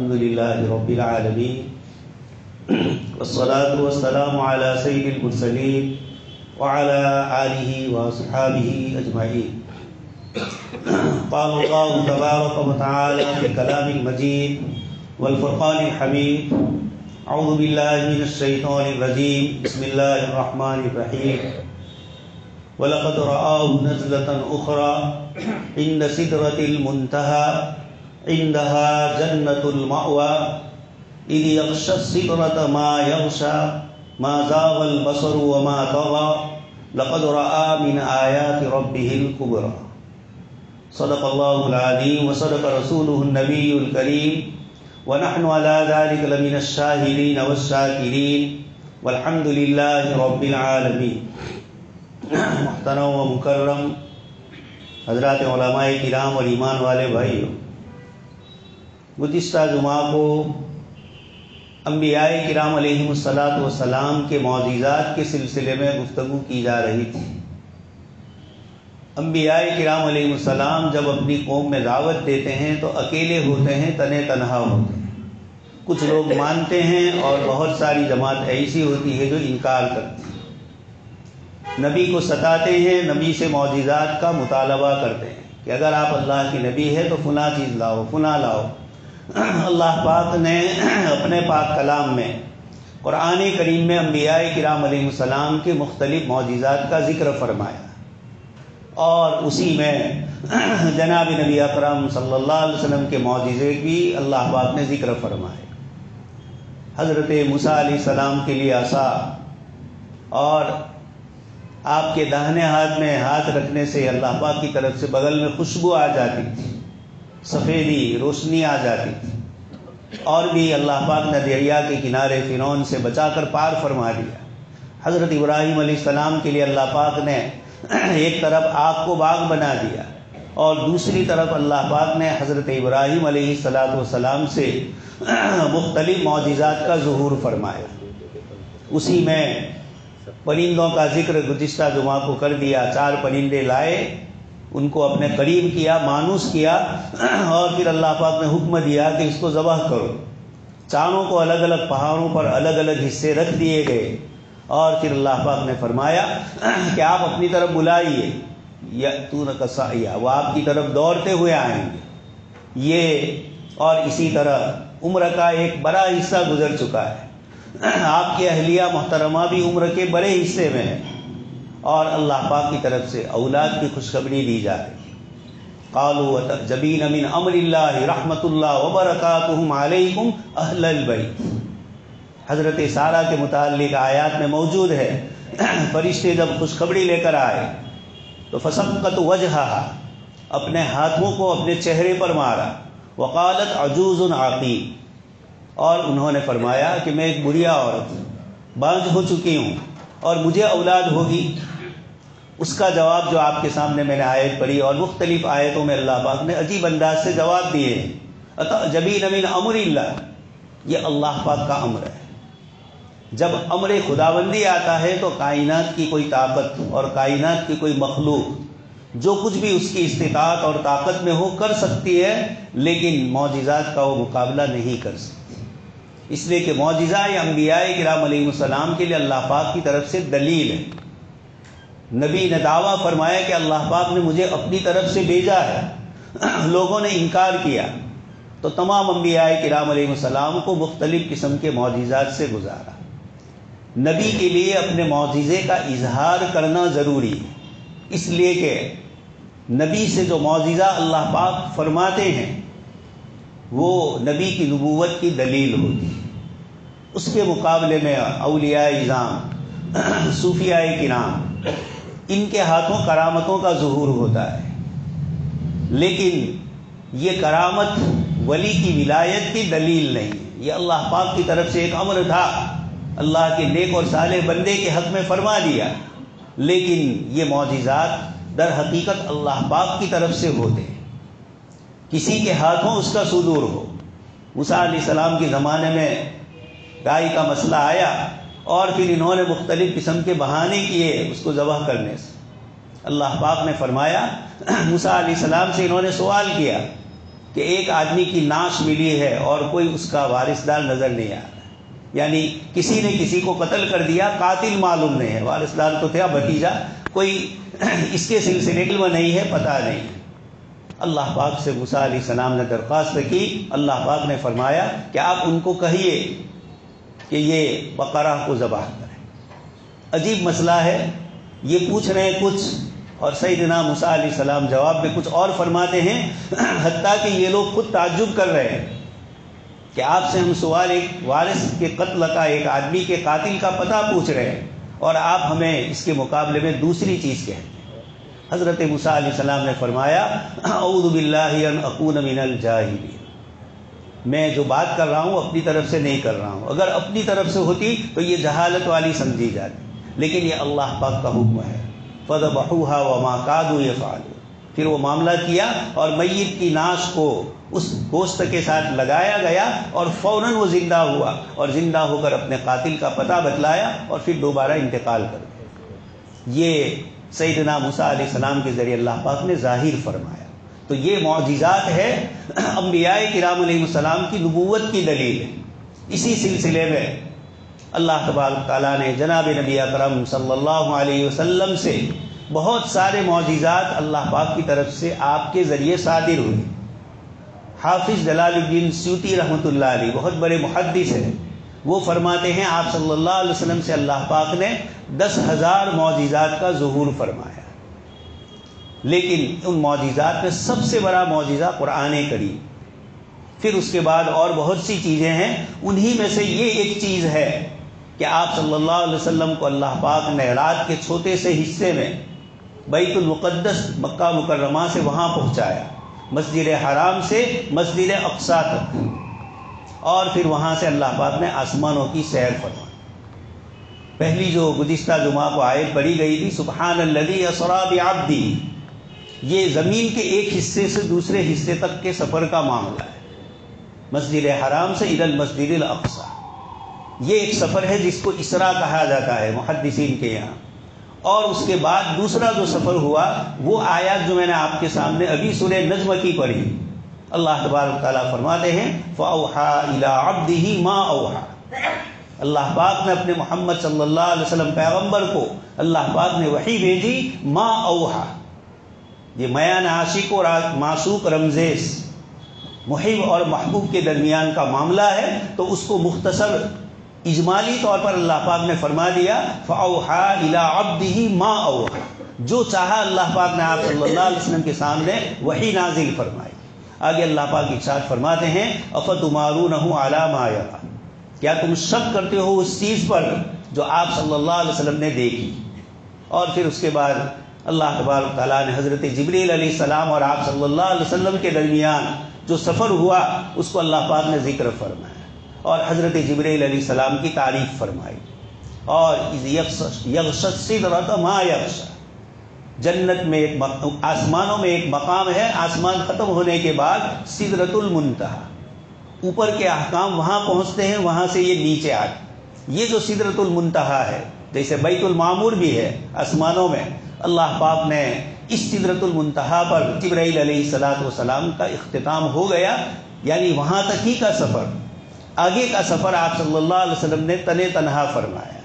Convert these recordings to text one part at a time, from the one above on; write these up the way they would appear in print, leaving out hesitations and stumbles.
الحمد لله رب العالمين والصلاة والسلام على سيد المرسلين وعلى آله وصحابه أجمعين. قال الله تبارك وتعالى في كلام المجيد والفرقان الحميد: أعوذ بالله من الشيطان الرجيم، بسم الله الرحمن الرحيم. وَلَقَدْ رَآهُ نَزْلَةً أُخْرَى عِنْدَ سِدْرَةِ الْمُنْتَهَى عِنْدَهَا جَنَّةُ الْمَأْوَى إِذْ يَغْشَى السِّدْرَةَ مَا يَغْشَى مَا زَاغَ الْبَصَرُ وَمَا طَغَى لَقَدْ رَآى مِنْ آيَاتِ رَبِّهِ الْكُبْرَى. صدق الله العظيم وصدق رسوله النبي الكريم ونحن على ذلك لمن الشاهدين والشاكرين والحمد لله رب العالمين. محترم و مکرم حضرات علماء کرام اور ایمان والے بھائیوں، گزشتہ جمعہ کو انبیاء کرام علیہم الصلاۃ کے معجزات کے سلسلے میں گفتگو کی جا رہی تھی. انبیاء کرام علیہم السلام جب اپنی قوم میں دعوت دیتے ہیں تو اکیلے ہوتے ہیں، تنے تنہا ہوتے ہیں. کچھ لوگ مانتے ہیں اور بہت ساری جماعت ایسی ہوتی ہے جو انکار کرتی ہے. نبی کو ستاتے ہیں، نبی سے معجزات کا مطالبہ کرتے ہیں کہ اگر آپ اللہ کی نبی ہے تو فلاں چیز لاؤ، فلاں لاؤ. اللہ پاک نے اپنے پاک کلام میں قرآن کریم میں انبیاء کرام علیہ السلام کے مختلف معجزات کا ذکر فرمایا، اور اسی میں جناب نبی اکرم صلی اللہ علیہ وسلم کے معجزے بھی اللہ پاک نے ذکر فرمائے. حضرت موسیٰ علیہ السلام کے لیے عصا، اور آپ کے داہنے ہاتھ میں ہاتھ رکھنے سے اللہ پاک کی طرف سے بغل میں خوشبو آ جاتی تھی، سفیدی روشنی آ جاتی تھی. اور بھی اللہ پاک نے دریا کے کنارے فرعون سے بچا کر پار فرما دیا. حضرت ابراہیم علیہ السلام کے لیے اللہ پاک نے ایک طرف آگ کو باغ بنا دیا، اور دوسری طرف اللہ پاک نے حضرت ابراہیم علیہ السلام سے مختلف معجزات کا ظہور فرمایا. اسی میں پرندوں کا ذکر گزشتہ جمعہ کو کر دیا. 4 پرندے لائے، ان کو اپنے قریب کیا، مانوس کیا، اور پھر اللہ پاک نے حکم دیا کہ اس کو ذبح کرو. چاروں کو الگ الگ پہاڑوں پر الگ الگ حصے رکھ دیے گئے، اور پھر اللہ پاک نے فرمایا کہ آپ اپنی طرف بلائیے، یأتونک سعیا، وہ آپ کی طرف دوڑتے ہوئے آئیں گے. یہ اور اسی طرح عمر کا ایک بڑا حصہ گزر چکا ہے. آپ کی اہلیہ محترمہ بھی عمر کے بڑے حصے میں ہے، اور اللہ پاک کی طرف سے اولاد کی خوشخبری دی جا رہی ہے. قالوا وتعجبین من امر اللہ رحمت اللہ وبرکاتہ علیکم اہل البیت. حضرت سارہ کے متعلق آیات میں موجود ہے، فرشتے جب خوشخبری لے کر آئے تو فسقت وجہہا، اپنے ہاتھوں کو اپنے چہرے پر مارا. وقالت عجوز عقیم، اور انہوں نے فرمایا کہ میں ایک بڑھیا عورت ہوں، بانجھ ہو چکی ہوں، اور مجھے اولاد ہوگی. اس کا جواب جو آپ کے سامنے میں نے آیت پڑھی، اور مختلف آیتوں میں اللہ پاک نے عجیب انداز سے جواب دیے ہیں. اتعجبین من امر اللہ، یہ اللہ پاک کا امر ہے. جب امر خداوندی آتا ہے تو کائنات کی کوئی طاقت اور کائنات کی کوئی مخلوق جو کچھ بھی اس کی استطاعت اور طاقت میں ہو کر سکتی ہے، لیکن معجزات کا وہ مقابلہ نہیں کر سکتی. اس لیے کہ معجزہ یا انبیاء کرام علیہ السلام کے لیے اللہ پاک کی طرف سے دلیل ہے. نبی نے دعویٰ فرمایا کہ اللہ پاک نے مجھے اپنی طرف سے بھیجا ہے. لوگوں نے انکار کیا تو تمام انبیاء کرام علیہ السلام کو مختلف قسم کے معجزات سے گزارا. نبی کے لیے اپنے معجزے کا اظہار کرنا ضروری ہے، اس لیے کہ نبی سے جو معجزہ اللہ پاک فرماتے ہیں وہ نبی کی نبوت کی دلیل ہوتی ہے. اس کے مقابلے میں اولیاء اعظام، صوفیاء کرام، ان کے ہاتھوں کرامتوں کا ظہور ہوتا ہے، لیکن یہ کرامت ولی کی ولایت کی دلیل نہیں. یہ اللہ پاک کی طرف سے ایک امر تھا، اللہ کے نیک اور صالح بندے کے حق میں فرما دیا، لیکن یہ معجزات در حقیقت اللہ پاک کی طرف سے ہوتے ہیں. کسی کے ہاتھوں اس کا صدور ہو. موسیٰ علیہ السلام کے زمانے میں گائے کا مسئلہ آیا، اور پھر انہوں نے مختلف قسم کے بہانے کیے اس کو ذبح کرنے سے. اللہ پاک نے فرمایا، موسیٰ علیہ السلام سے انہوں نے سوال کیا کہ ایک آدمی کی نعش ملی ہے اور کوئی اس کا وارثدار نظر نہیں آ رہا، یعنی کسی نے کسی کو قتل کر دیا، قاتل معلوم نہیں ہے، وارثدار تو تھا بھتیجا، کوئی اس کے سلسلے میں نہیں ہے، پتہ نہیں۔ اللہ پاک سے موسیٰ علیہ السلام نے درخواست کی، اللہ پاک نے فرمایا کہ آپ ان کو کہیے کہ یہ بقرہ کو ذبح کریں۔ عجیب مسئلہ ہے، یہ پوچھ رہے ہیں کچھ اور سیدنا موسیٰ علیہ السلام جواب میں کچھ اور فرماتے ہیں، حتیٰ کہ یہ لوگ خود تعجب کر رہے ہیں کہ آپ سے ہم سوال ایک وارث کے قتل کا، ایک آدمی کے قاتل کا پتہ پوچھ رہے ہیں اور آپ ہمیں اس کے مقابلے میں دوسری چیز کہتے ہیں۔ حضرت موسیٰ علیہ السلام نے فرمایا اعوذ باللہ ان اکون من الجاہلین، میں جو بات کر رہا ہوں اپنی طرف سے نہیں کر رہا ہوں، اگر اپنی طرف سے ہوتی تو یہ جہالت والی سمجھی جاتی، لیکن یہ اللہ پاک کا حکم ہے۔ فذبحوها وما كادوا يفعلون، پھر وہ معاملہ کیا اور میت کی ناش کو اس گوشت کے ساتھ لگایا گیا اور فوراً وہ زندہ ہوا اور زندہ ہو کر اپنے قاتل کا پتہ بتلایا اور پھر دوبارہ انتقال کر گیا۔ یہ سیدنا موسیٰ علیہ السلام کے ذریعے اللہ پاک نے ظاہر فرمایا۔ تو یہ معجزات ہے انبیاء کرام علیہ السلام کی نبوت کی دلیل ہے۔ اسی سلسلے میں اللہ تبارک تعالیٰ نے جناب نبی اکرم صلی اللہ علیہ وسلم سے بہت سارے معجزات اللہ پاک کی طرف سے آپ کے ذریعے صادر ہوئے۔ حافظ جلال الدین سیوطی رحمۃ اللہ علیہ بہت بڑے محدث ہیں، وہ فرماتے ہیں آپ صلی اللہ علیہ وسلم سے اللہ پاک نے 10,000 معجزات کا ظہور فرمایا، لیکن ان معجزات میں سب سے بڑا معجزہ قرآن کریم، پھر اس کے بعد اور بہت سی چیزیں ہیں، انہی میں سے یہ ایک چیز ہے کہ آپ صلی اللہ علیہ وسلم کو اللہ پاک نے رات کے چھوٹے سے حصے میں بیت المقدس مکہ مکرمہ سے وہاں پہنچایا، مسجد حرام سے مسجد اقصی تک، اور پھر وہاں سے اللہ پاک نے آسمانوں کی سیر فرمائی۔ پہلی جو گزشتہ جمعہ کو آیت پڑھی گئی تھی سبحان الذی اسری بعبدہ، یہ زمین کے ایک حصے سے دوسرے حصے تک کے سفر کا معاملہ ہے، مسجد حرام سے الی المسجد الاقصی۔ یہ ایک سفر ہے جس کو اسراء کہا جاتا ہے محدثین کے یہاں۔ اور اس کے بعد دوسرا جو سفر ہوا وہ آیات جو میں نے آپ کے سامنے ابھی سورہ نجم کی پڑھی، اللہ تبارک تعالیٰ فرماتے ہیں فَأَوْحَىٰ إِلَىٰ عَبْدِهِ مَا أَوْحَىٰ، اللہ پاک نے اپنے محمد صلی اللہ علیہ وسلم پیغمبر کو اللہ پاک نے وحی بھیجی، ما اوحا، یہ میان عاشق اور معشوق رمزیز محب اور محبوب کے درمیان کا معاملہ ہے، تو اس کو مختصر اجمالی طور پر اللہ پاک نے فرما دیا فَأَوْحَىٰ إِلَىٰ عَبْدِهِ مَا أَوْحَىٰ، جو چاہا اللہ پاک نے آپ صلی اللہ علیہ وسلم کے سامنے وحی نازل فرمائی۔ آگے اللہ پاک ارشاد فرماتے ہیں أَفَتُمَارُونَهُ عَلَىٰ مَا يَرَىٰ، کیا تم شک کرتے ہو اس چیز پر جو آپ صلی اللہ علیہ وسلم نے دیکھی؟ اور پھر اس کے بعد اللہ تبارک تعالیٰ نے حضرت جبریل علیہ السلام اور آپ صلی اللہ علیہ وسلم کے درمیان جو سفر ہوا اس کو اللہ پاک نے ذکر فرمایا اور حضرت جبریل علیہ السلام کی تعریف فرمائی۔ اور یغشی السدرۃ ما یغشی، جنت میں ایک آسمانوں میں ایک مقام ہے، آسمان ختم ہونے کے بعد سدرۃ المنتہی، اوپر کے احکام وہاں پہنچتے ہیں، وہاں سے یہ نیچے آتے۔ یہ جو سدرۃ المنتہی ہے، جیسے بیت المعمور بھی ہے آسمانوں میں، اللہ پاک نے اس سدرۃ المنتہی پر جبرائیل علیہ السلام کا اختتام ہو گیا، یعنی وہاں تک ہی کا سفر، آگے کا سفر آپ صلی اللہ علیہ وسلم نے تن تنہا فرمایا،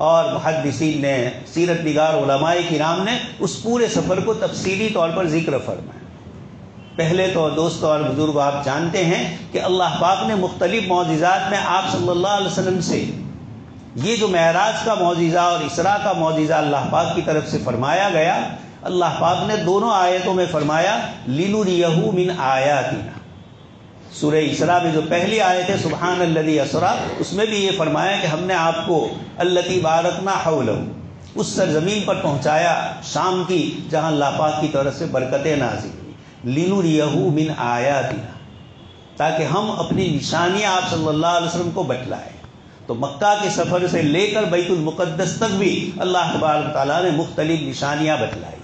اور محدثین نے، سیرت نگار علماء کرام نے اس پورے سفر کو تفصیلی طور پر ذکر فرمایا۔ پہلے تو دوستو اور بزرگوں آپ جانتے ہیں کہ اللہ پاک نے مختلف معجزات میں آپ صلی اللہ علیہ وسلم سے یہ جو معراج کا معجزہ اور اسراء کا معجزہ اللہ پاک کی طرف سے فرمایا گیا، اللہ پاک نے دونوں آیتوں میں فرمایا لِنُرِيَهُ مِنْ آیَاتِنَا۔ سورہ اسراء میں جو پہلی آیت ہے سبحان الذی اسریٰ، اس میں بھی یہ فرمایا کہ ہم نے آپ کو التی بارکنا حولہ، اس سرزمین پر پہنچایا شام کی جہاں اللہ پاک کی طرف سے برکتیں نازل ہوئی، لِنُرِيَهُ مِنْ آیَاتِنَا، تاکہ ہم اپنی نشانیاں آپ صلی اللہ علیہ وسلم کو بتلائیں۔ تو مکہ کے سفر سے لے کر بیت المقدس تک بھی اللہ تبارک تعالیٰ نے مختلف نشانیاں بتلائی،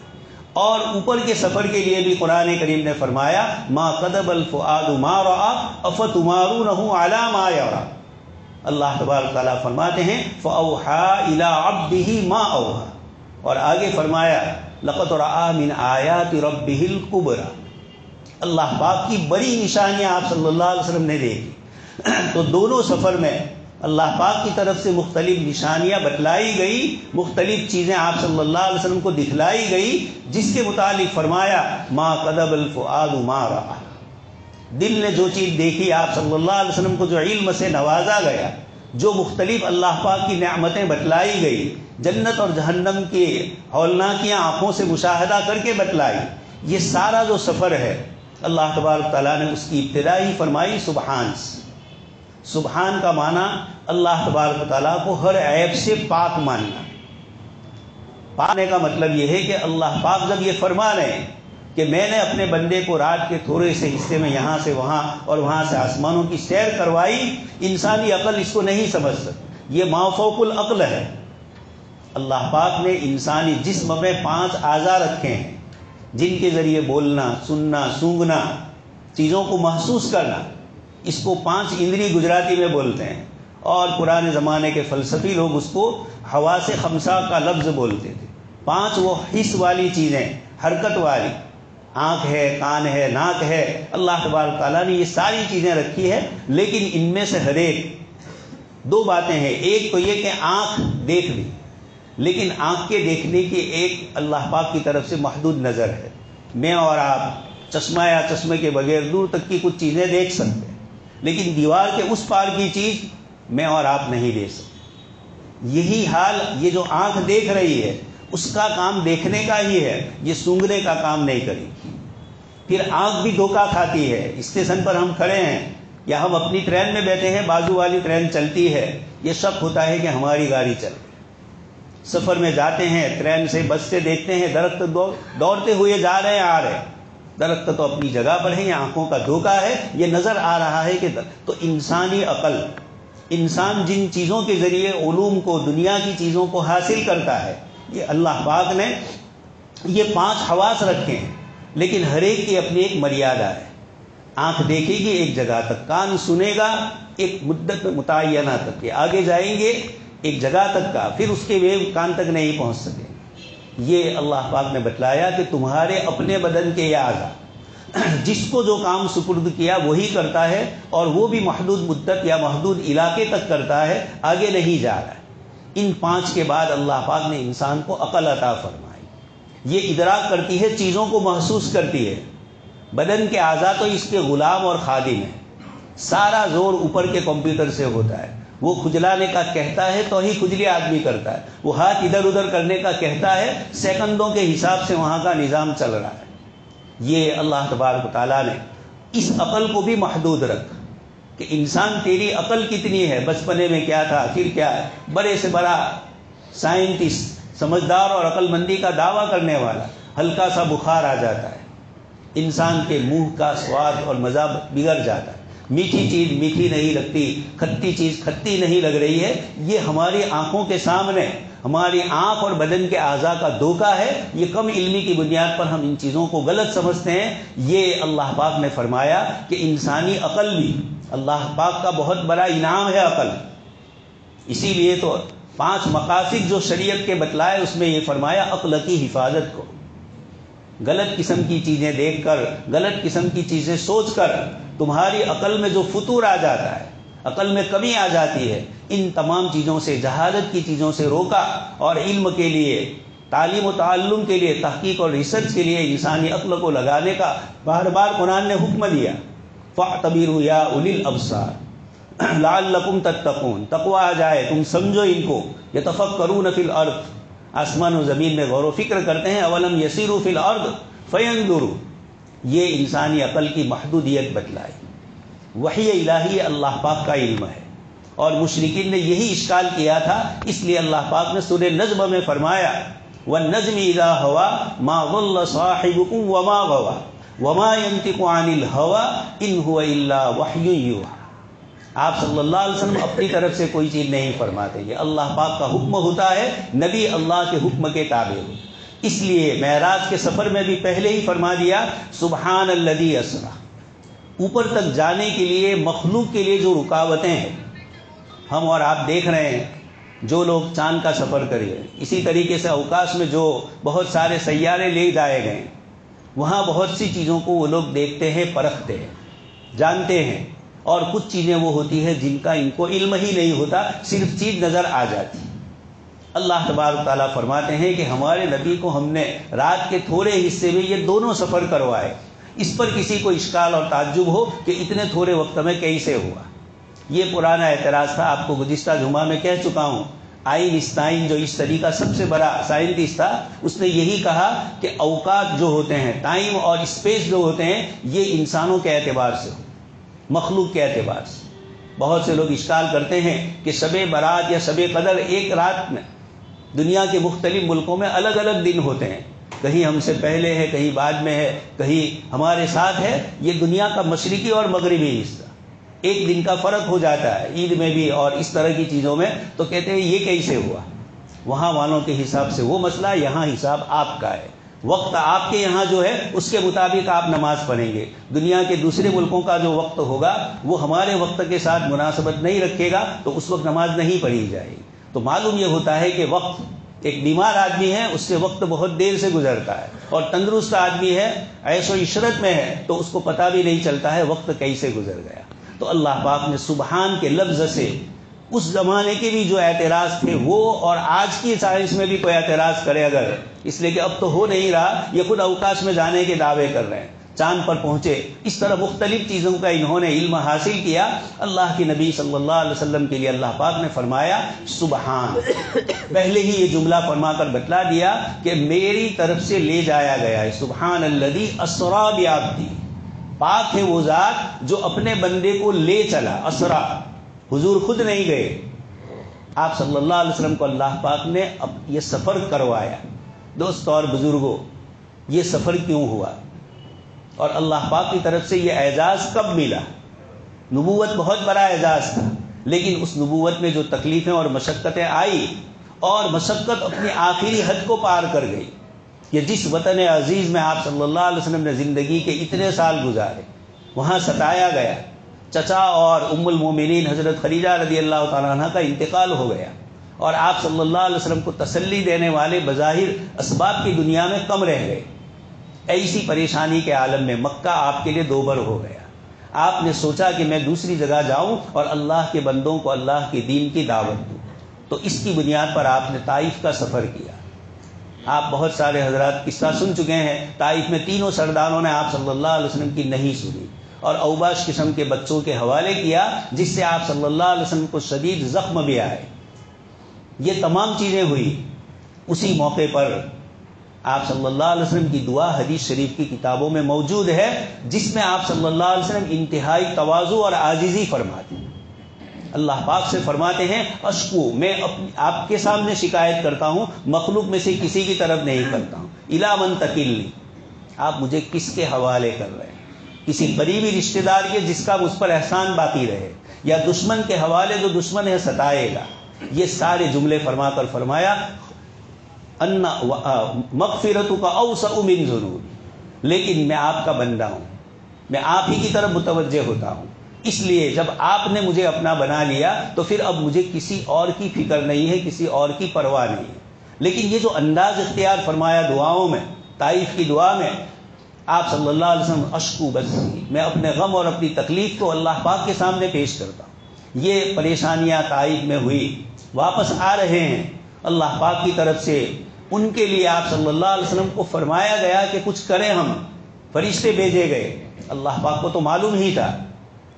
اور اوپر کے سفر کے لیے بھی قرآن کریم نے فرمایا ما کذب الفؤاد ما رأى افتمارونہ علی ما یری۔ اللہ تبارک تعالیٰ فرماتے ہیں فأوحى إلی عبدہ ما اوحى، اور آگے فرمایا لقد رأى من آیات ربہ الکبریٰ، اللہ پاک کی بڑی نشانیاں آپ صلی اللہ علیہ وسلم نے دیکھی۔ تو دونوں سفر میں اللہ پاک کی طرف سے مختلف نشانیاں بتلائی گئی، مختلف چیزیں آپ صلی اللہ علیہ وسلم کو دکھلائی گئی، جس کے متعلق فرمایا ما کذب الفؤاد ما رأى، دل نے جو چیز دیکھی، آپ صلی اللہ علیہ وسلم کو جو علم سے نوازا گیا، جو مختلف اللہ پاک کی نعمتیں بتلائی گئی، جنت اور جہنم کی ہولناکیاں آنکھوں سے مشاہدہ کر کے بتلائی، یہ سارا جو سفر ہے اللہ تبارک تعالیٰ نے اس کی ابتدا ہی فرمائی سبحان سے۔ سبحان کا معنی اللہ تبارک تعالیٰ کو ہر عیب سے پاک ماننا۔ پانے کا مطلب یہ ہے کہ اللہ پاک جب یہ فرما رہے ہیں کہ میں نے اپنے بندے کو رات کے تھوڑے سے حصے میں یہاں سے وہاں اور وہاں سے آسمانوں کی سیر کروائی، انسانی عقل اس کو نہیں سمجھ سکتی، یہ مافوق العقل ہے۔ اللہ پاک نے انسانی جسم میں 5 اعضاء رکھے ہیں جن کے ذریعے بولنا، سننا، سونگھنا، چیزوں کو محسوس کرنا، اس کو 5 اندری گجراتی میں بولتے ہیں، اور پرانے زمانے کے فلسفی لوگ اس کو حواس خمسہ کا لفظ بولتے تھے۔ 5 وہ حس والی چیزیں، حرکت والی، آنکھ ہے، کان ہے، ناک ہے، اللہ تبارک تعالیٰ نے یہ ساری چیزیں رکھی ہے، لیکن ان میں سے ہر ایک 2 باتیں ہیں۔ ایک تو یہ کہ آنکھ دیکھ لی، لیکن آنکھ کے دیکھنے کی ایک اللہ پاک کی طرف سے محدود نظر ہے۔ میں اور آپ چشمہ یا چشمے کے بغیر دور تک کی کچھ چیزیں دیکھ سکتے ہیں، لیکن دیوار کے اس پار کی چیز میں اور آپ نہیں دیکھ سکتے۔ یہی حال یہ جو آنکھ دیکھ رہی ہے اس کا کام دیکھنے کا ہی ہے، یہ سونگھنے کا کام نہیں کرے گی۔ پھر آنکھ بھی دھوکہ کھاتی ہے۔ اسٹیشن پر ہم کھڑے ہیں یا ہم اپنی ٹرین میں بیٹھے ہیں، بازو والی ٹرین چلتی ہے، یہ شک ہوتا ہے کہ ہماری گاڑی چل رہی ہے۔ سفر میں جاتے ہیں، ٹرین سے بس سے دیکھتے ہیں درخت دوڑتے ہوئے جا رہے ہیں، آ رہے ہیں، درخت تو اپنی جگہ پر ہے، یہ آنکھوں کا دھوکہ ہے، یہ نظر آ رہا ہے کہ تو انسانی عقل، انسان جن چیزوں کے ذریعے علوم کو، دنیا کی چیزوں کو حاصل کرتا ہے، یہ اللہ پاک نے یہ 5 حواس رکھے ہیں، لیکن ہر ایک کی اپنی ایک مریادہ ہے۔ آنکھ دیکھے گی ایک جگہ تک، کان سنے گا ایک مدت متعینہ تک کے، آگے جائیں گے ایک جگہ تک کا، پھر اس کے ویو کان تک نہیں پہنچ سکے۔ یہ اللہ پاک نے بتلایا کہ تمہارے اپنے بدن کے یہ اعضاء، جس کو جو کام سپرد کیا وہی کرتا ہے، اور وہ بھی محدود مدت یا محدود علاقے تک کرتا ہے، آگے نہیں جا رہا ہے۔ ان 5 کے بعد اللہ پاک نے انسان کو عقل عطا فرمائی، یہ ادراک کرتی ہے، چیزوں کو محسوس کرتی ہے۔ بدن کے اعضاء تو اس کے غلام اور خادم ہیں، سارا زور اوپر کے کمپیوٹر سے ہوتا ہے۔ وہ کھجلانے کا کہتا ہے تو ہی کھجلی آدمی کرتا ہے، وہ ہاتھ ادھر ادھر کرنے کا کہتا ہے، سیکنڈوں کے حساب سے وہاں کا نظام چل رہا ہے۔ یہ اللہ تبارک تعالیٰ نے اس عقل کو بھی محدود رکھ کہ انسان تیری عقل کتنی ہے، بچپنے میں کیا تھا، پھر کیا ہے، بڑے سے بڑا سائنٹسٹ، سمجھدار اور عقل مندی کا دعویٰ کرنے والا، ہلکا سا بخار آ جاتا ہے، انسان کے منہ کا سواد اور مزہ بگڑ جاتا ہے، میٹھی چیز میٹھی نہیں لگتی، کھٹی چیز کھٹی نہیں لگ رہی ہے۔ یہ ہماری آنکھوں کے سامنے ہماری آنکھ اور بدن کے اعضاء کا دھوکہ ہے، یہ کم علمی کی بنیاد پر ہم ان چیزوں کو غلط سمجھتے ہیں۔ یہ اللہ پاک نے فرمایا کہ انسانی عقل بھی اللہ پاک کا بہت بڑا انعام ہے عقل، اسی لیے تو 5 مقاصد جو شریعت کے بتلائے اس میں یہ فرمایا عقل کی حفاظت کو۔ غلط قسم کی چیزیں دیکھ کر، غلط قسم کی چیزیں سوچ کر تمہاری عقل میں جو فطور آ جاتا ہے، عقل میں کمی آ جاتی ہے، ان تمام چیزوں سے، جہالت کی چیزوں سے روکا، اور علم کے لیے، تعلیم و تعلم کے لیے، تحقیق اور ریسرچ کے لیے انسانی عقل کو لگانے کا بار بار قرآن نے حکم دیا۔ فَاعْتَبِرُوا يَا أُولِي الْأَبْصَارِ لَعَلَّكُمْ تَتَّقُونَ، تقویٰ آ جائے، تم سمجھو ان کو۔ يَتَفَكَّرُونَ فِي الْأَرْضِ، آسمان و زمین میں غور و فکر کرتے ہیں۔ اولم یسیروا فی الارض فینظروا، یہ انسانی عقل کی محدودیت بتلائی۔ وحی الہی اللہ پاک کا علم ہے، اور مشرکین نے یہی اشکال کیا تھا، اس لیے اللہ پاک نے سورہ نجم میں فرمایا والنجم اذا ہوا ما ضل صاحبکم وما غوا وما ينطق عن الهوى ان هو الا وحی یوحی۔ آپ صلی اللہ علیہ وسلم اپنی طرف سے کوئی چیز نہیں فرماتے، یہ اللہ پاک کا حکم ہوتا ہے، نبی اللہ کے حکم کے تابع ہو۔ اس لیے معراج کے سفر میں بھی پہلے ہی فرما دیا سبحان الذی اسری، اوپر تک جانے کے لیے مخلوق کے لیے جو رکاوٹیں ہیں، ہم اور آپ دیکھ رہے ہیں، جو لوگ چاند کا سفر کرے، اسی طریقے سے اوکاش میں جو بہت سارے سیارے لے جائے گئے، وہاں بہت سی چیزوں کو وہ لوگ دیکھتے ہیں، پرکھتے ہیں، جانتے ہیں، اور کچھ چیزیں وہ ہوتی ہیں جن کا ان کو علم ہی نہیں ہوتا، صرف چیز نظر آ جاتی۔ اللہ تبارک تعالیٰ فرماتے ہیں کہ ہمارے نبی کو ہم نے رات کے تھوڑے حصے میں یہ دونوں سفر کروائے۔ اس پر کسی کو اشکال اور تعجب ہو کہ اتنے تھوڑے وقت میں کیسے ہوا؟ یہ پرانا اعتراض تھا، آپ کو گزشتہ جمعہ میں کہہ چکا ہوں۔ آئنسٹائن جو اس طرح کا سب سے بڑا سائنٹسٹ تھا، اس نے یہی کہا کہ اوقات جو ہوتے ہیں، ٹائم اور اسپیس جو ہوتے ہیں، یہ انسانوں کے اعتبار سے ہو، مخلوق کے اعتبار سے۔ بہت سے لوگ اشکال کرتے ہیں کہ شب برات یا شب قدر ایک رات میں دنیا کے مختلف ملکوں میں الگ الگ دن ہوتے ہیں، کہیں ہم سے پہلے ہے، کہیں بعد میں ہے، کہیں ہمارے ساتھ ہے۔ یہ دنیا کا مشرقی اور مغربی حصہ، ایک دن کا فرق ہو جاتا ہے عید میں بھی اور اس طرح کی چیزوں میں، تو کہتے ہیں یہ کیسے ہوا؟ وہاں والوں کے حساب سے وہ مسئلہ، یہاں حساب آپ کا ہے۔ وقت آپ کے یہاں جو ہے اس کے مطابق آپ نماز پڑھیں گے، دنیا کے دوسرے ملکوں کا جو وقت ہوگا وہ ہمارے وقت کے ساتھ مناسبت نہیں رکھے گا، تو اس وقت نماز نہیں پڑھی جائے گی۔ تو معلوم یہ ہوتا ہے کہ وقت، ایک بیمار آدمی ہے اس سے وقت بہت دیر سے گزرتا ہے، اور تندرست آدمی ہے، عیش و عشرت میں ہے، تو اس کو پتہ بھی نہیں چلتا ہے وقت کیسے گزر گیا۔ تو اللہ پاک نے سبحان کے لفظ سے اس زمانے کے بھی جو اعتراض تھے وہ، اور آج کی سائنس میں بھی کوئی اعتراض کرے اگر، اس لیے کہ اب تو ہو نہیں رہا، یہ خود اوکاش میں جانے کے دعوے کر رہے ہیں، چاند پر پہنچے، اس طرح مختلف چیزوں کا انہوں نے علم حاصل کیا۔ اللہ کے نبی صلی اللہ علیہ وسلم کے لیے اللہ پاک نے فرمایا سبحان، پہلے ہی یہ جملہ فرما کر بتلا دیا کہ میری طرف سے لے جایا گیا ہے۔ سبحان الذی اسری بعبدی، پاک ہے وہ ذات جو اپنے بندے کو لے چلا۔ اسرا، حضور خود نہیں گئے، آپ صلی اللہ علیہ وسلم کو اللہ پاک نے یہ سفر کروایا۔ دوستو اور بزرگوں، یہ سفر کیوں ہوا اور اللہ پاک کی طرف سے یہ اعزاز کب ملا؟ نبوت بہت بڑا اعزاز تھا، لیکن اس نبوت میں جو تکلیفیں اور مشقتیں آئی، اور مشقت اپنی آخری حد کو پار کر گئی، یہ جس وطن عزیز میں آپ صلی اللہ علیہ وسلم نے زندگی کے اتنے سال گزارے، وہاں ستایا گیا، چچا اور ام المومنین حضرت خدیجہ رضی اللہ تعالیٰ عنہ کا انتقال ہو گیا، اور آپ صلی اللہ علیہ وسلم کو تسلی دینے والے بظاہر اسباب کی دنیا میں کم رہ گئے۔ ایسی پریشانی کے عالم میں مکہ آپ کے لیے دوبر ہو گیا۔ آپ نے سوچا کہ میں دوسری جگہ جاؤں اور اللہ کے بندوں کو اللہ کے دین کی دعوت دوں، تو اس کی بنیاد پر آپ نے طائف کا سفر کیا۔ آپ بہت سارے حضرات قصہ سن چکے ہیں، طائف میں تینوں سرداروں نے آپ صلی اللہ علیہ وسلم کی نہیں سنی اور اوباش قسم کے بچوں کے حوالے کیا، جس سے آپ صلی اللہ علیہ وسلم کو شدید زخم بھی آئے۔ یہ تمام چیزیں ہوئی۔ اسی موقع پر آپ صلی اللہ علیہ وسلم کی دعا حدیث شریف کی کتابوں میں موجود ہے، جس میں آپ صلی اللہ علیہ وسلم انتہائی تواضع اور عاجزی فرماتے ہیں۔ اللہ پاک سے فرماتے ہیں اشکو، میں آپ کے سامنے شکایت کرتا ہوں، مخلوق میں سے کسی کی طرف نہیں کرتا ہوں۔ الی من تکلنی، آپ مجھے کس کے حوالے کر رہے ہیں؟ کسی قریبی رشتہ دار کے جس کا مجھ پر احسان باقی رہے، یا دشمن کے حوالے جو دشمن ہے ستائے گا۔ یہ سارے جملے فرما کر فرمایا ان مغفرتک اوسع من ذنوبی، لیکن میں آپ کا بندہ ہوں، میں آپ ہی کی طرف متوجہ ہوتا ہوں، اس لیے جب آپ نے مجھے اپنا بنا لیا تو پھر اب مجھے کسی اور کی فکر نہیں ہے، کسی اور کی پرواہ نہیں ہے۔ لیکن یہ جو انداز اختیار فرمایا دعاؤں میں، طائف کی دعا میں، آپ صلی اللہ علیہ وسلم اشکو بثی، میں اپنے غم اور اپنی تکلیف کو اللہ پاک کے سامنے پیش کرتا ہوں۔ یہ پریشانیاں طائف میں ہوئی، واپس آ رہے ہیں، اللہ پاک کی طرف سے ان کے لیے آپ صلی اللہ علیہ وسلم کو فرمایا گیا کہ کچھ کریں، ہم فرشتے بھیجے گئے۔ اللہ پاک کو تو معلوم ہی تھا،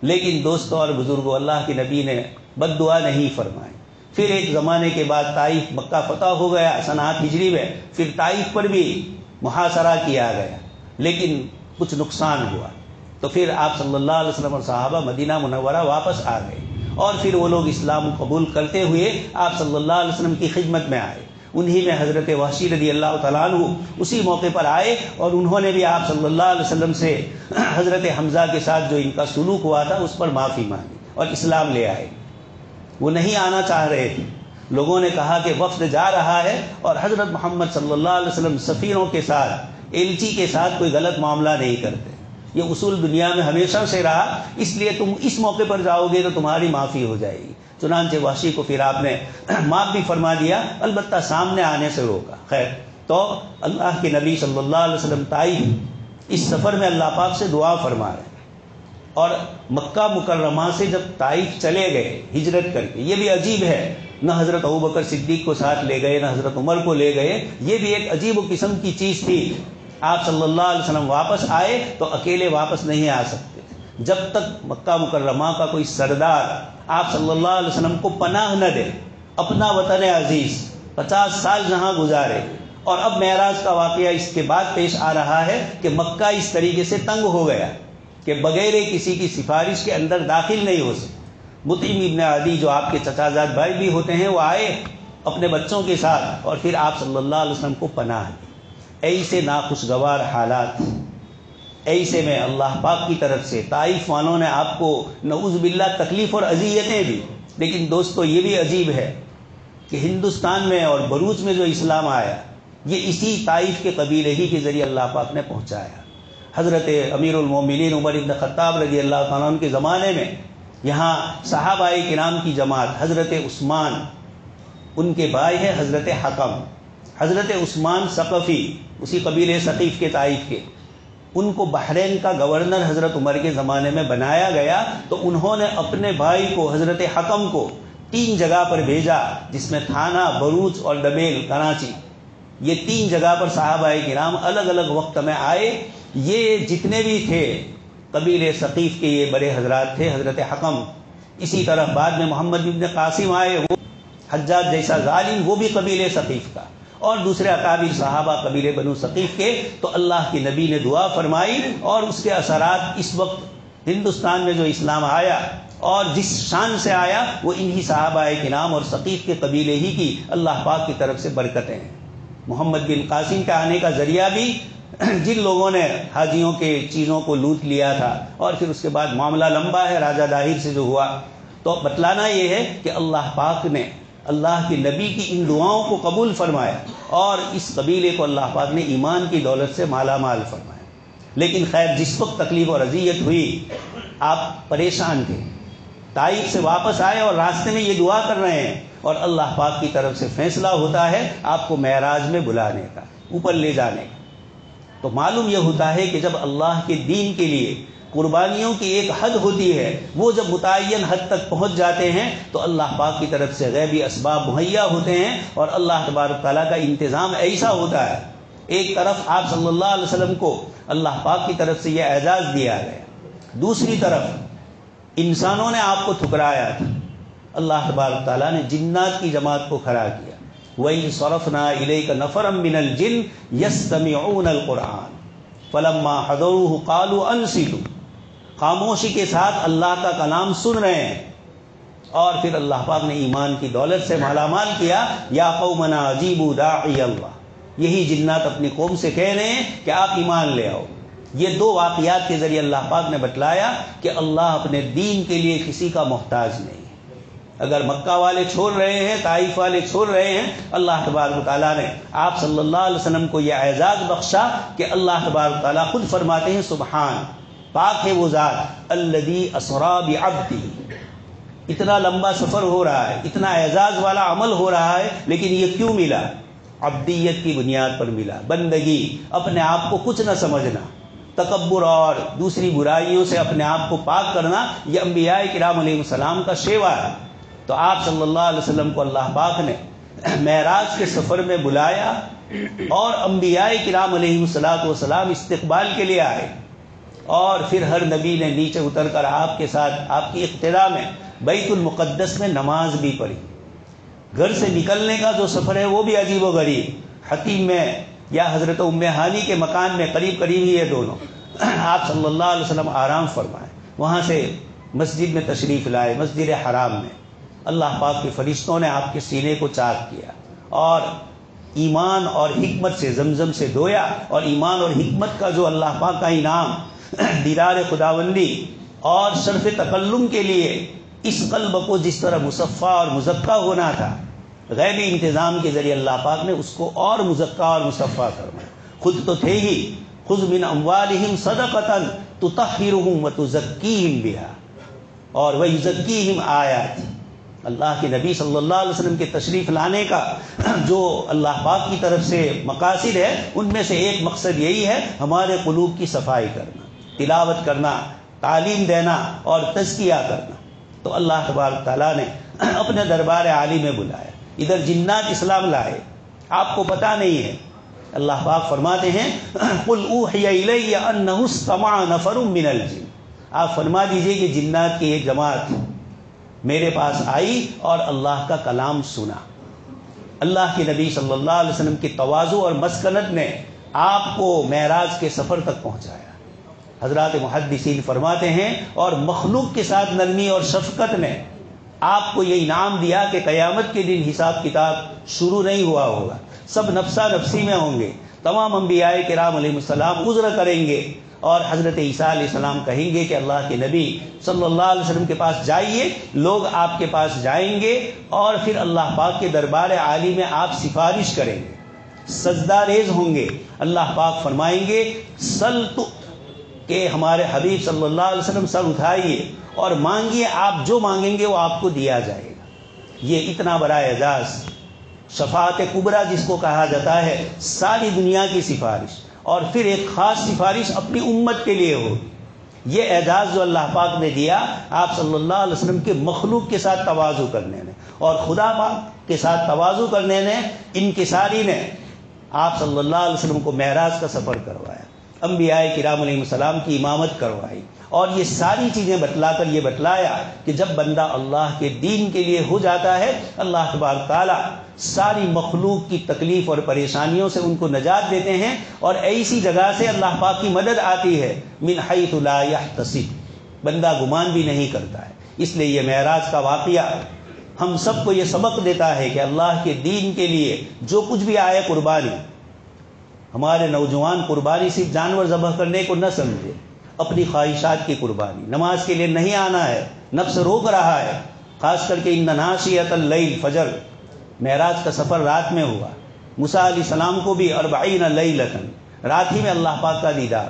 لیکن دوستوں اور بزرگوں، اللہ کے نبی نے بد دعا نہیں فرمائی۔ پھر ایک زمانے کے بعد طائف، مکہ فتح ہو گیا سنہ 8 ہجری میں، پھر طائف پر بھی محاصرہ کیا گیا، لیکن کچھ نقصان ہوا، تو پھر آپ صلی اللہ علیہ وسلم اور صحابہ مدینہ منورہ واپس آ گئے، اور پھر وہ لوگ اسلام قبول کرتے ہوئے آپ صلی اللہ علیہ وسلم کی خدمت میں آئے۔ انہی میں حضرت وحشی رضی اللہ تعالیٰ عنہ اسی موقع پر آئے، اور انہوں نے بھی آپ صلی اللہ علیہ وسلم سے حضرت حمزہ کے ساتھ جو ان کا سلوک ہوا تھا اس پر معافی مانگی اور اسلام لے آئے۔ وہ نہیں آنا چاہ رہے تھے، لوگوں نے کہا کہ وفد جا رہا ہے اور حضرت محمد صلی اللہ علیہ وسلم سفیروں کے ساتھ، ایلچی کے ساتھ کوئی غلط معاملہ نہیں کرتے، یہ اصول دنیا میں ہمیشہ سے رہا، اس لیے تم اس موقع پر جاؤ گے تو تمہاری معافی ہو جائے گی۔ چنانچہ وحشی کو پھر آپ نے معاف بھی فرما دیا، البتہ سامنے آنے سے روکا۔ خیر، تو اللہ کے نبی صلی اللہ علیہ وسلم طائف اس سفر میں اللہ پاک سے دعا فرما رہے ہیں، اور مکہ مکرمہ سے جب طائف چلے گئے ہجرت کر کے، یہ بھی عجیب ہے، نہ حضرت ابوبکر صدیق کو ساتھ لے گئے، نہ حضرت عمر کو لے گئے، یہ بھی ایک عجیب و قسم کی چیز تھی۔ آپ صلی اللہ علیہ وسلم واپس آئے تو اکیلے واپس نہیں آ سکتے، جب تک مکہ مکرمہ کا کوئی سردار آپ صلی اللہ علیہ وسلم کو پناہ نہ دے۔ اپنا وطن عزیز 50 سال جہاں گزارے، اور اب معراج کا واقعہ اس کے بعد پیش آ رہا ہے کہ مکہ اس طریقے سے تنگ ہو گیا کہ بغیر کسی کی سفارش کے اندر داخل نہیں ہو سکے۔ مطعم ابن عدی جو آپ کے چچا زاد بھائی بھی ہوتے ہیں، وہ آئے اپنے بچوں کے ساتھ اور پھر آپ صلی اللہ علیہ وسلم کو پناہ دی۔ ایسے ناخوشگوار حالات، ایسے میں اللہ پاک کی طرف سے طائف والوں نے آپ کو نعوذ باللہ تکلیف اور اذیتیں دی۔ لیکن دوستو یہ بھی عجیب ہے کہ ہندوستان میں اور بروچ میں جو اسلام آیا، یہ اسی طائف کے قبیلے ہی کے ذریعے اللہ پاک نے پہنچایا۔ حضرت امیر المومنین عمر بن خطاب رضی اللہ تعالیٰ عنہ کے زمانے میں یہاں صحابہ کرام کی جماعت، حضرت عثمان، ان کے بھائی ہے حضرت حکم، حضرت عثمان ثقفی، اسی قبیلے ثقیف کے طائف کے، ان کو بحرین کا گورنر حضرت عمر کے زمانے میں بنایا گیا، تو انہوں نے اپنے بھائی کو حضرت حکم کو 3 جگہ پر بھیجا، جس میں تھانہ، بروچ اور ڈبیل کراچی، یہ 3 جگہ پر صحابہ کرام الگ الگ وقت میں آئے۔ یہ جتنے بھی تھے قبیلے ثقیف کے یہ بڑے حضرات تھے، حضرت حکم، اسی طرح بعد میں محمد بن قاسم آئے، وہ حجاج جیسا ظالم، وہ بھی قبیلے ثقیف کا، اور دوسرے اکابر صحابہ قبیلے بنو ثقیف کے۔ تو اللہ کے نبی نے دعا فرمائی، اور اس کے اثرات اس وقت ہندوستان میں جو اسلام آیا اور جس شان سے آیا، وہ انہی صحابہ کرام اور ثقیف کے قبیلے ہی کی اللہ پاک کی طرف سے برکتیں ہیں۔ محمد بن قاسم کے آنے کا ذریعہ بھی جن لوگوں نے حاجیوں کے چیزوں کو لوٹ لیا تھا، اور پھر اس کے بعد معاملہ لمبا ہے راجہ داہر سے جو ہوا، تو بتلانا یہ ہے کہ اللہ پاک نے اللہ کے نبی کی ان دعاؤں کو قبول فرمایا، اور اس قبیلے کو اللہ پاک نے ایمان کی دولت سے مالا مال فرمایا۔ لیکن خیر، جس وقت تکلیف اور اذیت ہوئی، آپ پریشان تھے، طائف سے واپس آئے اور راستے میں یہ دعا کر رہے ہیں، اور اللہ پاک کی طرف سے فیصلہ ہوتا ہے آپ کو معراج میں بلانے کا، اوپر لے جانے کا۔ تو معلوم یہ ہوتا ہے کہ جب اللہ کے دین کے لیے قربانیوں کی ایک حد ہوتی ہے، وہ جب متعین حد تک پہنچ جاتے ہیں تو اللہ پاک کی طرف سے غیبی اسباب مہیا ہوتے ہیں، اور اللہ تبارک تعالیٰ کا انتظام ایسا ہوتا ہے۔ ایک طرف آپ صلی اللہ علیہ وسلم کو اللہ پاک کی طرف سے یہ اعزاز دیا گیا، دوسری طرف انسانوں نے آپ کو ٹھکرایا تھا، اللہ تبارک تعالیٰ نے جنات کی جماعت کو کھڑا کیا۔ وَإِذْ صَرَفْنَا إِلَيْكَ نَفَرًا مِّنَ الْجِنِّ يَسْتَمِعُونَ الْقُرْآنَ فَلَمَّا حَضَرُوهُ قَالُوا أَنصِتُوا، خاموشی کے ساتھ اللہ کا کلام سن رہے ہیں، اور پھر اللہ پاک نے ایمان کی دولت سے مالا مال کیا۔ یا قومنا اجیبوا داعی اللہ، یہی جنات اپنی قوم سے کہہ رہے ہیں کہ آپ ایمان لے آؤ۔ یہ 2 واقعات کے ذریعے اللہ پاک نے بتلایا کہ اللہ اپنے دین کے لیے کسی کا محتاج نہیں ہے۔ اگر مکہ والے چھوڑ رہے ہیں، طائف والے چھوڑ رہے ہیں، اللہ تبارک تعالیٰ نے آپ صلی اللہ علیہ وسلم کو یہ اعزاز بخشا کہ اللہ تبارک تعالیٰ خود فرماتے ہیں سبحان، پاک ہے وہ ذات، الذی اسری بعبدہ۔ اتنا لمبا سفر ہو رہا ہے، اتنا اعزاز والا عمل ہو رہا ہے، لیکن یہ کیوں ملا؟ عبدیت کی بنیاد پر ملا، بندگی، اپنے آپ کو کچھ نہ سمجھنا، تکبر اور دوسری برائیوں سے اپنے آپ کو پاک کرنا، یہ انبیاء کرام علیہ السلام کا شیوا ہے۔ تو آپ صلی اللہ علیہ وسلم کو اللہ پاک نے معراج کے سفر میں بلایا، اور انبیاء کرام علیہ السلام استقبال کے لیے آئے، اور پھر ہر نبی نے نیچے اتر کر آپ کے ساتھ آپ کی اقتداء میں بیت المقدس میں نماز بھی پڑھی۔ گھر سے نکلنے کا جو سفر ہے وہ بھی عجیب و غریب، حتیم میں یا حضرت ام ہانی کے مکان میں قریب قریب ہی ہے دونوں، آپ صلی اللہ علیہ وسلم آرام فرمائے، وہاں سے مسجد میں تشریف لائے، مسجد حرام میں اللہ پاک کے فرشتوں نے آپ کے سینے کو چاک کیا، اور ایمان اور حکمت سے زمزم سے دھویا، اور ایمان اور حکمت کا جو اللہ پاک کا انعام، دیدار خداوندی اور شرف تکلم کے لیے اس قلب کو جس طرح مصفا اور مزکا ہونا تھا، غیبی انتظام کے ذریعے اللہ پاک نے اس کو اور مزکا اور مصفا فرمایا۔ خود تو تھے ہی، خذ من اموالہم صدقۃ تطہرہم وتزکیہم بہا، اور ویزکیہم آیات، اللہ کے نبی صلی اللہ علیہ وسلم کے تشریف لانے کا جو اللہ پاک کی طرف سے مقاصد ہے، ان میں سے ایک مقصد یہی ہے ہمارے قلوب کی صفائی کرنا، تلاوت کرنا، تعلیم دینا اور تزکیہ کرنا۔ تو اللہ تبارک تعالیٰ نے اپنے دربار عالی میں بلایا، ادھر جنات اسلام لائے، آپ کو پتہ نہیں ہے۔ اللہ پاک فرماتے ہیں قُلْ أُوحِيَ إِلَيَّ أَنَّهُ اسْتَمَعَ نَفَرٌ مِّنَ الْجِنِّ، آپ فرما دیجئے کہ جنات کی ایک جماعت میرے پاس آئی اور اللہ کا کلام سنا۔ اللہ کے نبی صلی اللہ علیہ وسلم کی تواضع اور مسکنت نے آپ کو معراج کے سفر تک پہنچایا۔ حضرات محدثین فرماتے ہیں اور مخلوق کے ساتھ نرمی اور شفقت نے آپ کو یہ انعام دیا کہ قیامت کے دن حساب کتاب شروع نہیں ہوا ہوگا، سب نفسا نفسی میں ہوں گے، تمام انبیاء کرام علیہ السلام عذر کریں گے اور حضرت عیسیٰ علیہ السلام کہیں گے کہ اللہ کے نبی صلی اللہ علیہ وسلم کے پاس جائیے، لوگ آپ کے پاس جائیں گے اور پھر اللہ پاک کے دربار عالی میں آپ سفارش کریں گے، سجدہ ریز ہوں گے۔ اللہ پاک فرمائیں گے سل تو، کہ ہمارے حبیب صلی اللہ علیہ وسلم سر اٹھائیے اور مانگیے، آپ جو مانگیں گے وہ آپ کو دیا جائے گا۔ یہ اتنا بڑا اعزاز، شفاعت کبریٰ جس کو کہا جاتا ہے، ساری دنیا کی سفارش اور پھر ایک خاص سفارش اپنی امت کے لیے ہو، یہ اعزاز جو اللہ پاک نے دیا آپ صلی اللہ علیہ وسلم کے مخلوق کے ساتھ تواضع کرنے نے اور خدا پاک کے ساتھ تواضع کرنے نے، انکساری نے آپ صلی اللہ علیہ وسلم کو معراج کا سفر کروایا، انبیاء کرام علیہ السلام کی امامت کروائی، اور یہ ساری چیزیں بتلا کر یہ بتلایا کہ جب بندہ اللہ کے دین کے لیے ہو جاتا ہے، اللہ تبارک تعالیٰ ساری مخلوق کی تکلیف اور پریشانیوں سے ان کو نجات دیتے ہیں، اور ایسی جگہ سے اللہ پاک کی مدد آتی ہے من حیث لا یحتسب، بندہ گمان بھی نہیں کرتا ہے۔ اس لیے یہ معراج کا واقعہ ہم سب کو یہ سبق دیتا ہے کہ اللہ کے دین کے لیے جو کچھ بھی آئے قربانی، ہمارے نوجوان قربانی صرف جانور ذبح کرنے کو نہ سمجھے، اپنی خواہشات کی قربانی، نماز کے لیے نہیں آنا ہے، نفس روک رہا ہے، خاص کر کے ان ناشیۃ اللیل، فجر، معراج کا سفر رات میں ہوا، موسیٰ علیہ السلام کو بھی 40 لیلۃ، رات ہی میں اللہ پاک کا دیدار،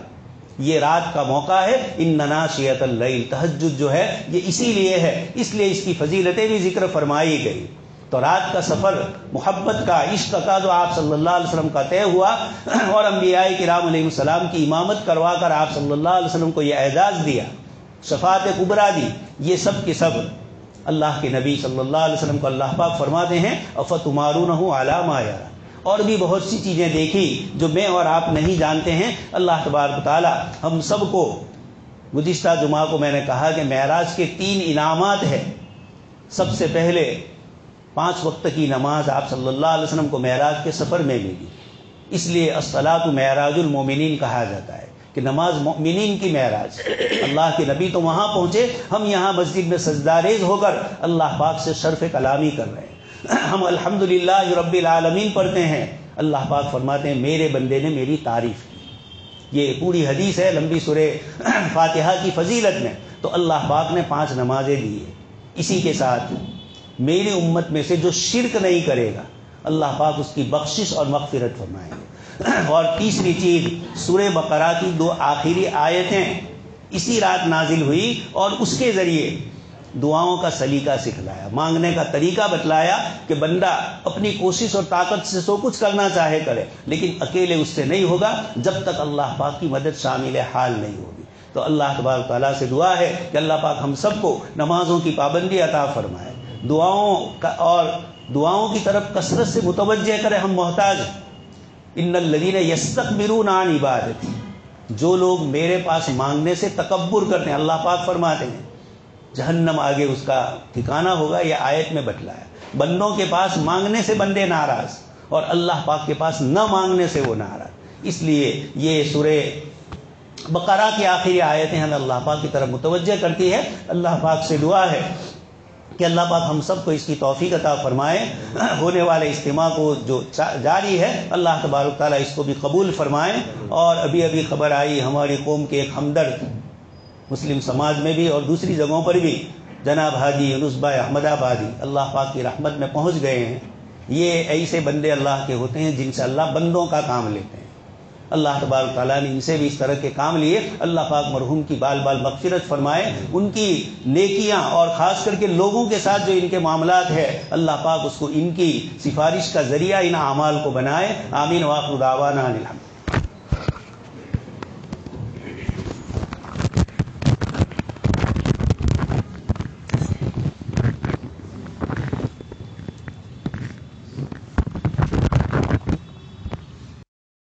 یہ رات کا موقع ہے۔ ان ناشیۃ اللیل، تہجد جو ہے یہ اسی لیے ہے، اس لیے اس کی فضیلتیں بھی ذکر فرمائی گئی۔ تو رات کا سفر محبت کا، عشق کا جو آپ صلی اللہ علیہ وسلم کا طے ہوا، اور انبیاء کرام علیہ السلام کی امامت کروا کر آپ صلی اللہ علیہ وسلم کو یہ اعزاز دیا، شفاعت کبریٰ دی، یہ سب کے سب اللہ کے نبی صلی اللہ علیہ وسلم کو اللہ پاک فرماتے ہیں افتمارونہ علی ما یری، اور بھی بہت سی چیزیں دیکھی جو میں اور آپ نہیں جانتے ہیں۔ اللہ تبارک تعالی ہم سب کو، گزشتہ جمعہ کو میں نے کہا کہ معراج کے 3 انعامات ہیں۔ سب سے پہلے 5 وقت کی نماز آپ صلی اللہ علیہ وسلم کو معراج کے سفر میں ملی، اس لیے الصلاۃ معراج المومنین کہا جاتا ہے کہ نماز مومنین کی معراج۔ اللہ کے نبی تو وہاں پہنچے، ہم یہاں مسجد میں سجدہ ریز ہو کر اللہ پاک سے شرف کلامی کر رہے ہیں، ہم الحمدللہ رب العالمین پڑھتے ہیں۔ اللہ پاک فرماتے ہیں میرے بندے نے میری تعریف کی، یہ پوری حدیث ہے لمبی سورہ فاتحہ کی فضیلت میں۔ تو اللہ پاک نے 5 نمازیں دی ہیں، اسی کے ساتھ میری امت میں سے جو شرک نہیں کرے گا اللہ پاک اس کی بخشش اور مغفرت فرمائیں گے۔ اور تیسری چیز، سورہ بقرہ کی 2 آخری آیتیں اسی رات نازل ہوئی اور اس کے ذریعے دعاؤں کا سلیقہ سکھلایا، مانگنے کا طریقہ بتلایا کہ بندہ اپنی کوشش اور طاقت سے سو کچھ کرنا چاہے کرے، لیکن اکیلے اس سے نہیں ہوگا جب تک اللہ پاک کی مدد شامل حال نہیں ہوگی۔ تو اللہ تبارک تعالیٰ سے دعا ہے کہ اللہ پاک ہم سب کو نمازوں کی پابندی عطا فرمائے، دعاؤں کی طرف کثرت سے متوجہ کرے، ہم محتاج ہیں۔ ان الذین یستکبرون عن عبادتی، جو لوگ میرے پاس مانگنے سے تکبر کرتے ہیں، اللہ پاک فرماتے ہیں جہنم آگے اس کا ٹھکانہ ہوگا، یہ آیت میں بتلایا۔ بندوں کے پاس مانگنے سے بندے ناراض، اور اللہ پاک کے پاس نہ مانگنے سے وہ ناراض، اس لیے یہ سورہ بقرہ کی آخری آیتیں ہمیں اللہ پاک کی طرف متوجہ کرتی ہے۔ اللہ پاک سے دعا ہے کہ اللہ پاک ہم سب کو اس کی توفیق عطا فرمائے۔ ہونے والے اجتماع کو جو جاری ہے اللہ تبارک تعالیٰ اس کو بھی قبول فرمائے۔ اور ابھی خبر آئی ہماری قوم کے ایک ہمدرد مسلم سماج میں بھی اور دوسری جگہوں پر بھی، جناب حاجی یونس بھائی احمد آبادی اللہ پاک کی رحمت میں پہنچ گئے ہیں۔ یہ ایسے بندے اللہ کے ہوتے ہیں جن سے اللہ بندوں کا کام لیتے ہیں۔ اللہ تبارک تعالیٰ نے ان سے بھی اس طرح کے کام لیے. اللہ پاک مرحوم کی بال بال مغفرت فرمائے، ان کی نیکیاں اور خاص کر کے لوگوں کے ساتھ جو ان کے معاملات ہے اللہ پاک اس کو ان کی سفارش کا ذریعہ ان اعمال کو بنائے. آمین. وآخر دعوانا الحمد.